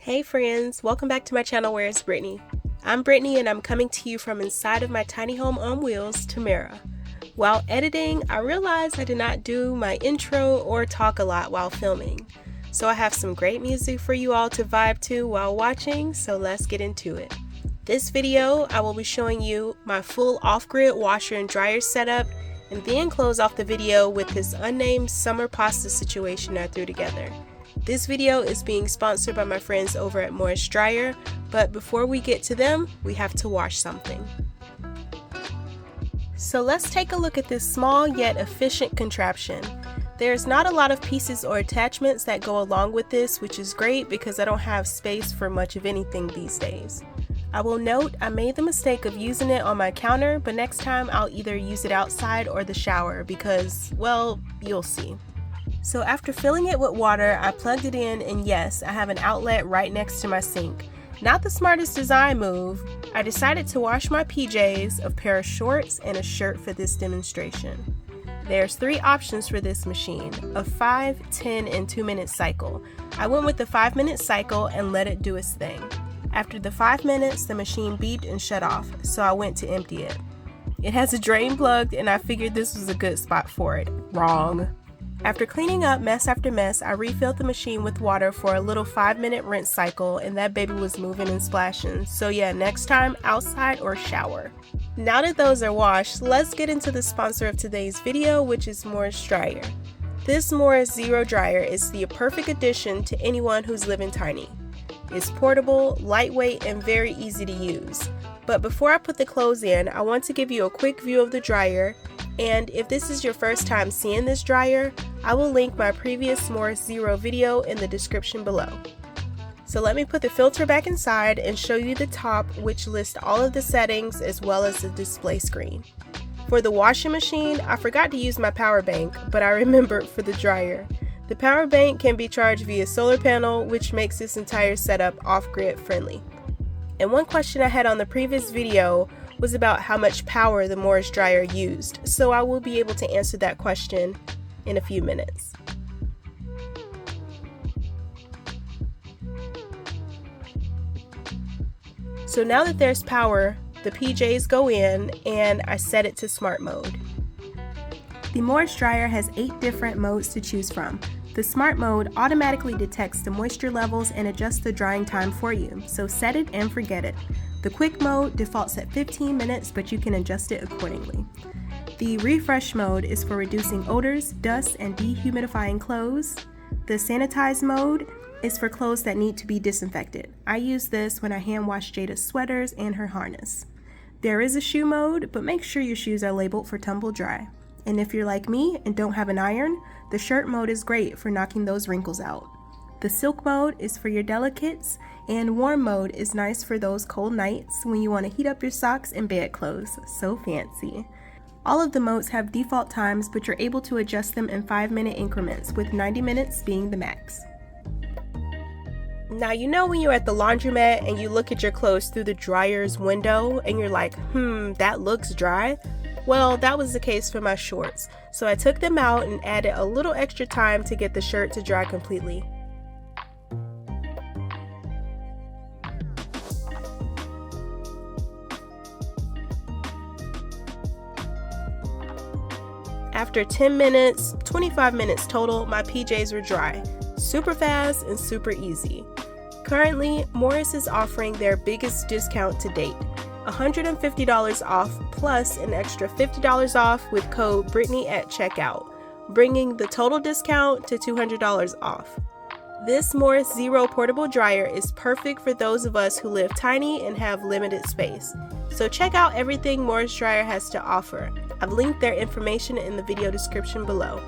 Hey friends, welcome back to my channel Where is Brittany. I'm Brittany and I'm coming to you from inside of my tiny home on wheels, Tamara. While editing, I realized I did not do my intro or talk a lot while filming. So I have some great music for you all to vibe to while watching, so let's get into it. This video, I will be showing you my full off-grid washer and dryer setup and then close off the video with this unnamed summer pasta situation I threw together. This video is being sponsored by my friends over at Morus Dryer, but before we get to them, we have to wash something. So let's take a look at this small yet efficient contraption. There's not a lot of pieces or attachments that go along with this, which is great because I don't have space for much of anything these days. I will note I made the mistake of using it on my counter, but next time I'll either use it outside or the shower because, well, you'll see. So after filling it with water, I plugged it in and yes, I have an outlet right next to my sink. Not the smartest design move, I decided to wash my PJs, a pair of shorts, and a shirt for this demonstration. There's 3 options for this machine, a 5, 10, and 2-minute cycle. I went with the 5-minute cycle and let it do its thing. After the 5 minutes, the machine beeped and shut off, so I went to empty it. It has a drain plugged and I figured this was a good spot for it. Wrong. After cleaning up mess after mess, I refilled the machine with water for a little 5-minute rinse cycle and that baby was moving and splashing. So yeah, next time, outside or shower. Now that those are washed, let's get into the sponsor of today's video, which is Morus Dryer. This Morus Zero Dryer is the perfect addition to anyone who's living tiny. It's portable, lightweight, and very easy to use. But before I put the clothes in, I want to give you a quick view of the dryer. And if this is your first time seeing this dryer, I will link my previous Morus Zero video in the description below. So let me put the filter back inside and show you the top, which lists all of the settings as well as the display screen. For the washing machine, I forgot to use my power bank, but I remembered for the dryer. The power bank can be charged via solar panel, which makes this entire setup off-grid friendly. And one question I had on the previous video was about how much power the Morus Dryer used, so I will be able to answer that question in a few minutes. So now that there's power, the PJs go in and I set it to smart mode. The Morus Dryer has 8 different modes to choose from. The smart mode automatically detects the moisture levels and adjusts the drying time for you, so set it and forget it. The quick mode defaults at 15 minutes, but you can adjust it accordingly. The refresh mode is for reducing odors, dust, and dehumidifying clothes. The sanitize mode is for clothes that need to be disinfected. I use this when I hand wash Jada's sweaters and her harness. There is a shoe mode, but make sure your shoes are labeled for tumble dry. And if you're like me and don't have an iron, the shirt mode is great for knocking those wrinkles out. The silk mode is for your delicates, and warm mode is nice for those cold nights when you want to heat up your socks and bedclothes. So fancy. All of the modes have default times, but you're able to adjust them in 5-minute increments, with 90 minutes being the max. Now you know when you're at the laundromat and you look at your clothes through the dryer's window and you're like, that looks dry? Well, that was the case for my shorts, so I took them out and added a little extra time to get the shirt to dry completely. After 10 minutes, 25 minutes total, my PJs were dry. Super fast and super easy. Currently, Morus is offering their biggest discount to date. $150 off plus an extra $50 off with code Brittany at checkout, bringing the total discount to $200 off. This Morus Zero Portable Dryer is perfect for those of us who live tiny and have limited space. So check out everything Morus Dryer has to offer. I've linked their information in the video description below.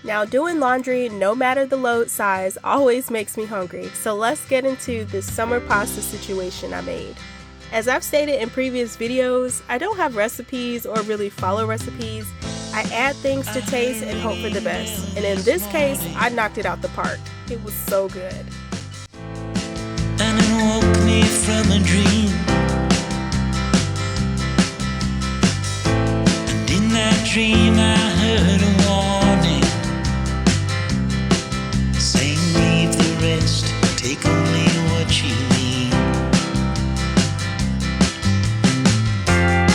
Now doing laundry, no matter the load size, always makes me hungry, so let's get into this summer pasta situation I made. As I've stated in previous videos, I don't have recipes or really follow recipes. I I add things to taste and hope for the best. And in this case, I knocked it out the park. It was so good. And it woke me from a dream. And in that dream I heard a warning, saying leave the rest, take only what you need.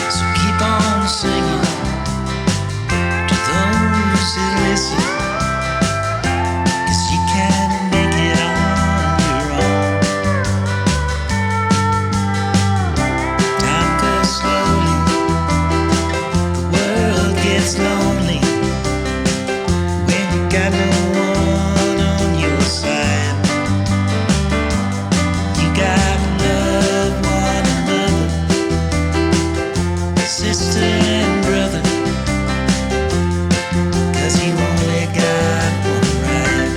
So keep on singing to those who listen, 'cause you can make it on your own. Time goes slowly, the world gets lonely when you got no one on your side. You gotta love one another, sister and brother, 'cause you only got one ride.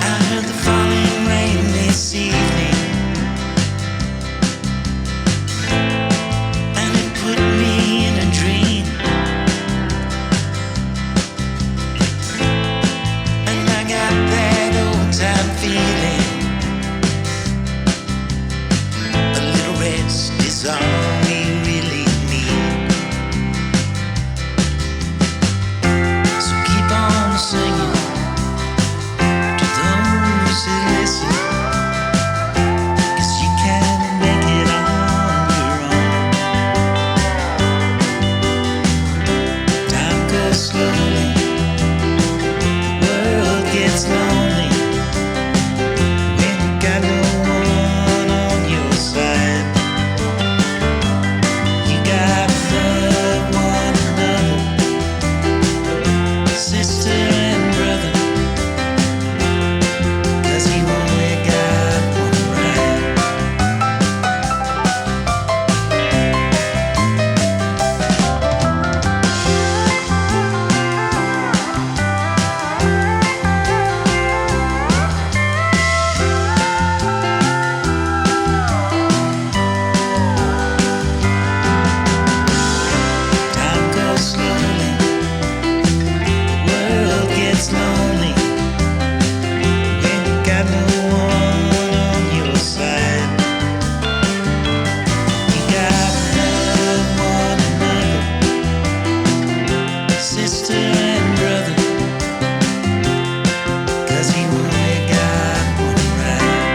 I heard the falling rain this evening, and it put me in a dream. And I got that old time feeling, a little rest is all we really need. So keep on singing to those who listen, 'cause you can make it on your own. Time goes slowly, the world gets lonely when you got no one on your side. You gotta love one another, sister and brother, 'cause you only got one ride. Time goes slowly, the world gets lonely when you got no one on your side. You gotta love one another, sister and brother, 'cause you only got one ride.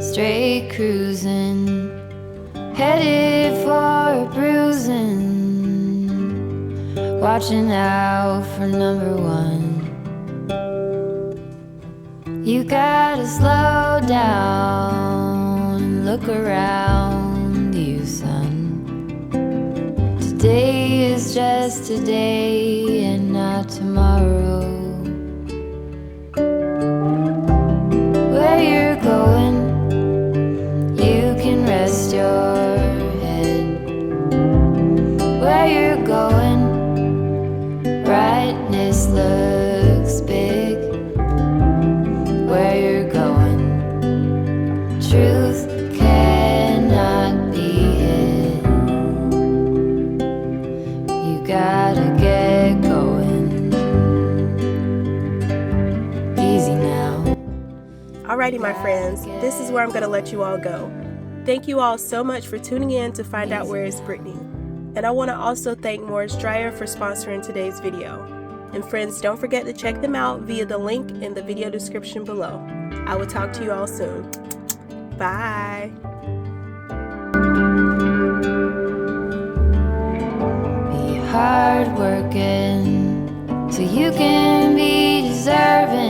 Straight cruising, headed for a bruising, watching out for number one. You gotta slow down and look around you, son. Today is just today and not tomorrow. Where you're going, you can rest your head. Where you're going, brightness looks big. Where you're going, truth cannot be hid. You gotta get going. Easy now. Alrighty, my friends, this is where I'm going to let you all go. Thank you all so much for tuning in to find out where is Brittany. And I want to also thank Morus Dryer for sponsoring today's video. And friends, don't forget to check them out via the link in the video description below. I will talk to you all soon. Bye. Be hard working so you can be deserving.